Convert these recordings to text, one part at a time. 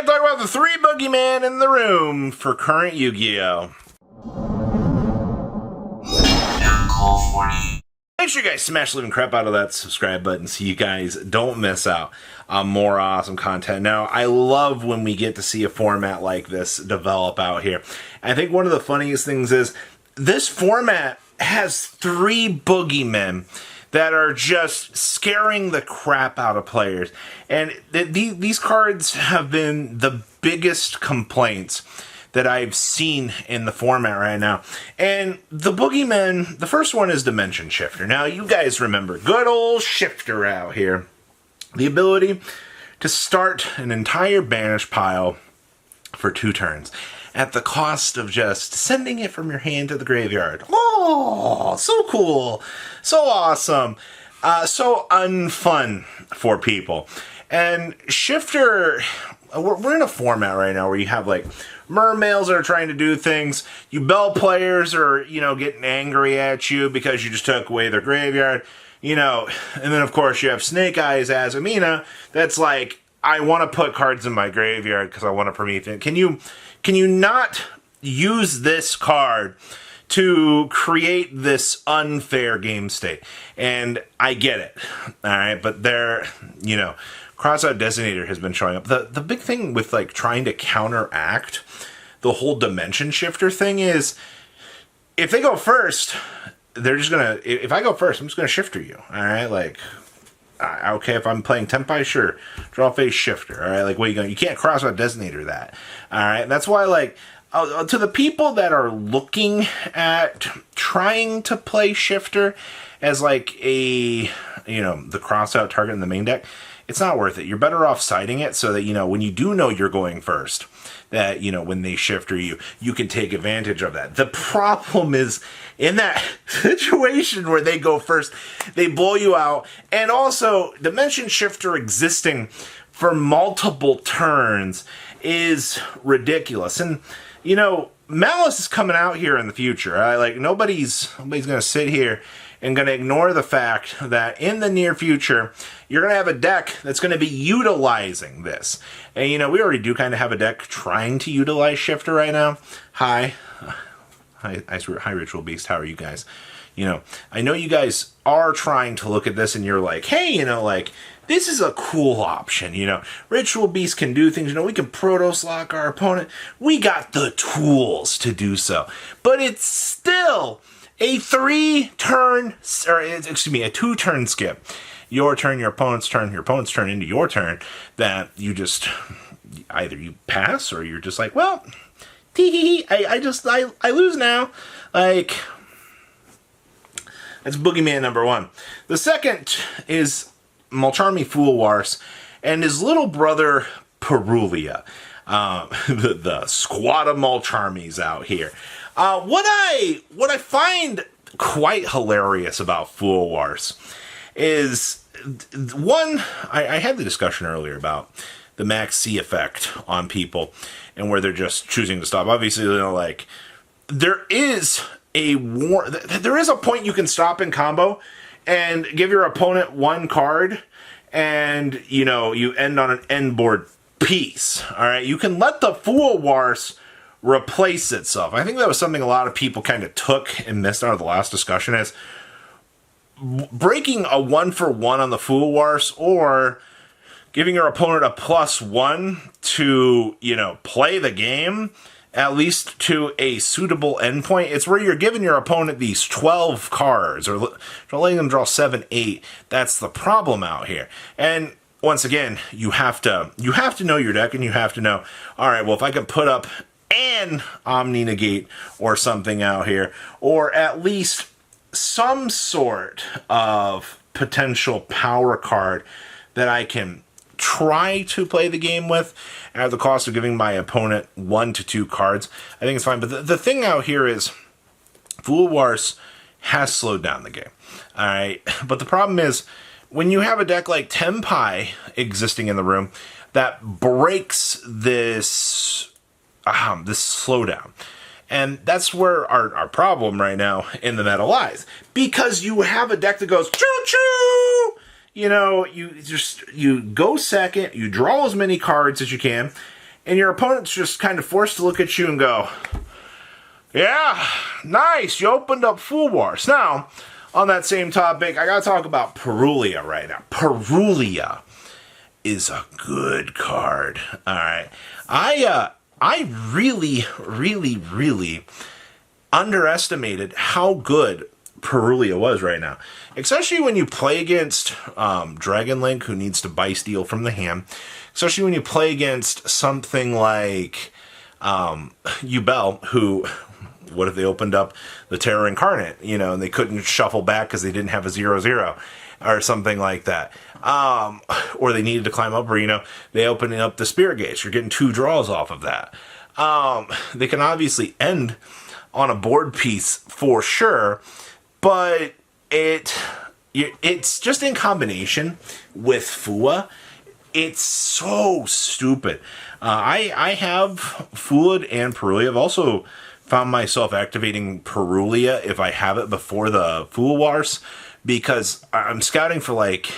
time to talk about the 3 boogeyman in the room for current Yu-Gi-Oh! Make sure you guys smash the living crap out of that subscribe button so you guys don't miss out on more awesome content. Now, I love when we get to see a format like this develop out here. I think one of the funniest things is this format has 3 boogeymen that are just scaring the crap out of players. And these cards have been the biggest complaints that I've seen in the format right now. And the boogeyman, the first one is Dimension Shifter. Now, you guys remember, good old Shifter out here. The ability to start an entire banish pile for 2 turns at the cost of just sending it from your hand to the graveyard. Oh, so cool. So awesome. So unfun for people. And Shifter, we're in a format right now where you have like mermaids that are trying to do things. You bell players are, getting angry at you because you just took away their graveyard. And then of course you have Snake Eyes as Amina that's like, I want to put cards in my graveyard because I want to Promethean. Can you not use this card to create this unfair game state? And I get it, all right, but Crossout Designator has been showing up. The big thing with like trying to counteract the whole Dimension Shifter thing is, if they go first, they're just gonna. If I go first, I'm just gonna Shifter you. All right, like, okay, if I'm playing Tenpai, sure, draw face Shifter. All right, like, what are you going? You can't Crossout Designator that. All right, that's why, like, to the people that are looking at trying to play Shifter as like a the crossout target in the main deck, it's not worth it. You're better off siding it so that, when you do know you're going first, that, when they Shifter you, you can take advantage of that. The problem is, in that situation where they go first, they blow you out. And also, Dimension Shifter existing for multiple turns is ridiculous. And, Malice is coming out here in the future. Like, nobody's going to sit here and going to ignore the fact that in the near future, you're going to have a deck that's going to be utilizing this. And, we already do kind of have a deck trying to utilize Shifter right now. Hi, Ritual Beast. How are you guys? I know you guys are trying to look at this and you're like, hey, this is a cool option. Ritual Beast can do things. We can Protos lock our opponent. We got the tools to do so. But it's still a 2-turn skip. Your turn, your opponent's turn, your opponent's turn into your turn, that you just, either you pass or you're just like, well, I lose now. Like, that's boogeyman number 1. The second is Mulcharmy Fool Wars and his little brother Perua. The squad of Mulcharmies out here. What I find quite hilarious about Fool Wars is, one, I had the discussion earlier about the max C effect on people and where they're just choosing to stop. Obviously, there is a point you can stop in combo and give your opponent 1 card and, you end on an end board piece. All right, you can let the Fool Wars replace itself. I think that was something a lot of people kind of took and missed out of the last discussion, is breaking a 1-for-1 on the Fool Wars, or giving your opponent a +1 to, play the game, at least to a suitable endpoint. It's where you're giving your opponent these 12 cards, or letting them draw 7, 8. That's the problem out here. And once again, you have to know your deck, and you have to know, all right, well, if I can put up an Omni Negate or something out here, or at least some sort of potential power card that I can try to play the game with at the cost of giving my opponent 1 to 2 cards, I think it's fine. But the thing out here is, Fool Wars has slowed down the game. All right, but the problem is, when you have a deck like Tenpai existing in the room that breaks this slowdown. And that's where our problem right now in the meta lies. Because you have a deck that goes choo-choo! You go second, you draw as many cards as you can, and your opponent's just kind of forced to look at you and go, yeah, nice, you opened up Fool Wars. Now, on that same topic, I gotta talk about Perua right now. Perua is a good card. Alright. I really, really, really underestimated how good Perua was right now. Especially when you play against Dragon Link, who needs to buy steel from the hand. Especially when you play against something like Yubel, who, what if they opened up the Terror Incarnate, you know, and they couldn't shuffle back because they didn't have a 0/0 or something like that. Or they needed to climb up, or, you know, they opened up the Spirit Gates. You're getting 2 draws off of that. They can obviously end on a board piece for sure, but it's just in combination with Fua. It's so stupid. I have Fuad and Perua. I've also found myself activating Perua if I have it before the Fool Wars, because I'm scouting for, like,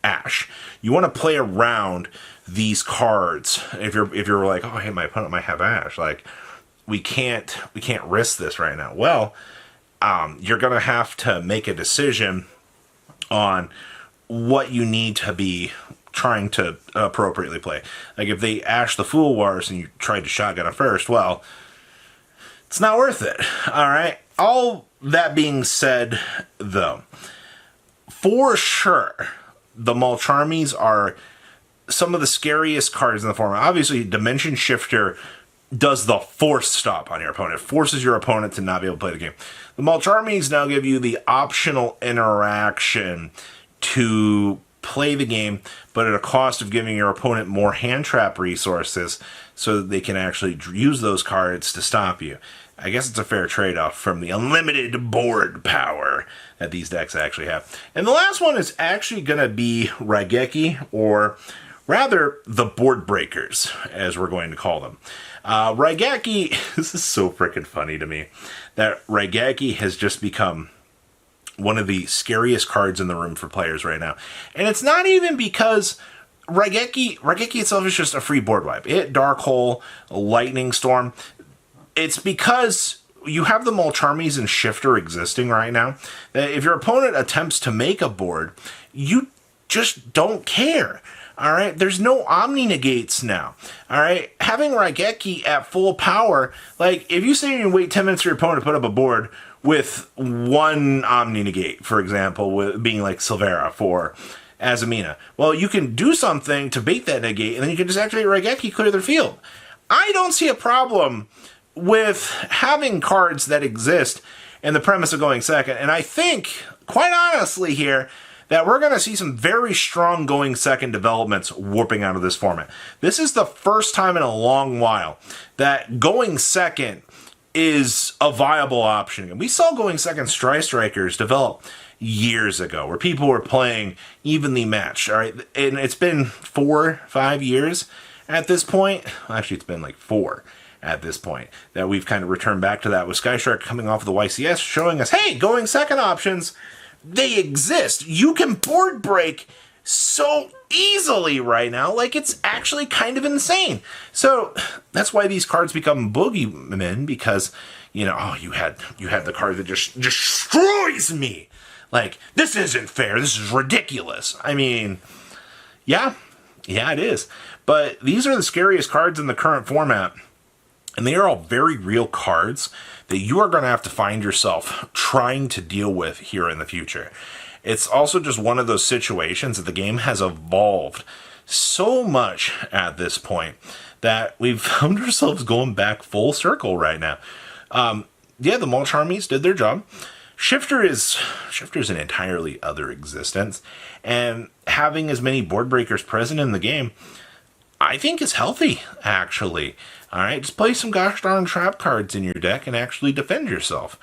Ash. You want to play around these cards. If you're like, oh, hey, my opponent might have Ash, like, we can't risk this right now. Well, you're gonna have to make a decision on what you need to be trying to appropriately play. Like, if they Ash the Fool Wars and you tried to shotgun it first, well, it's not worth it. All right. All that being said, though, for sure, the Mulcharmies are some of the scariest cards in the format. Obviously, Dimension Shifter does the force stop on your opponent. It forces your opponent to not be able to play the game. The Mulcharmies now give you the optional interaction to play the game, but at a cost of giving your opponent more hand trap resources so that they can actually use those cards to stop you. I guess it's a fair trade-off from the unlimited board power that these decks actually have. And the last one is actually going to be Raigeki, or rather, the Board Breakers, as we're going to call them. Raigeki, this is so freaking funny to me, that Raigeki has just become one of the scariest cards in the room for players right now. And it's not even because Raigeki itself is just a free board wipe. It, Dark Hole, Lightning Storm. It's because you have the Mulcharmies and Shifter existing right now, that if your opponent attempts to make a board, you just don't care. All right, there's no Omni Negates now. All right, having Raigeki at full power, like, if you say you wait 10 minutes for your opponent to put up a board with one Omni Negate, for example, with being like Silvera for Azamina, well, you can do something to bait that negate, and then you can just activate Raigeki, clear their field. I don't see a problem with having cards that exist and the premise of going second, and I think, quite honestly here, that we're going to see some very strong going second developments warping out of this format. This is the first time in a long while that going second is a viable option. And we saw going second Strikers develop years ago, where people were playing evenly matched. All right, and it's been 4-5 years at this point. Actually, it's been like 4 at this point that we've kind of returned back to that, with Skystrike coming off of the YCS showing us, hey, going second options, they exist. You can board break so easily right now, like, it's actually kind of insane. So that's why these cards become Bogeymen, because, you know, oh, you had the card that just destroys me. Like, this isn't fair. This is ridiculous. I mean, yeah, it is. But these are the scariest cards in the current format. And they are all very real cards that you are going to have to find yourself trying to deal with here in the future. It's also just one of those situations that the game has evolved so much at this point that we've found ourselves going back full circle right now. Yeah, the Mulcharmies did their job. Shifter's an entirely other existence, and having as many board breakers present in the game, I think, is healthy, actually. All right, just play some gosh darn trap cards in your deck and actually defend yourself.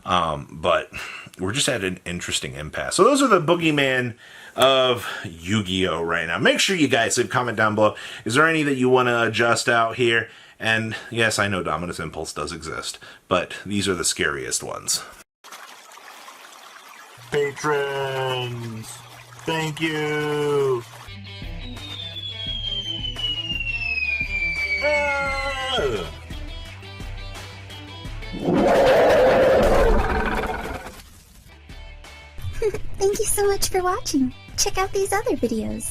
But we're just at an interesting impasse. So those are the Bogeyman of Yu-Gi-Oh right now. Make sure you guys leave a comment down below. Is there any that you want to adjust out here? And yes, I know Dominus Impulse does exist, but these are the scariest ones. Patrons, thank you. Thank you so much for watching. Check out these other videos.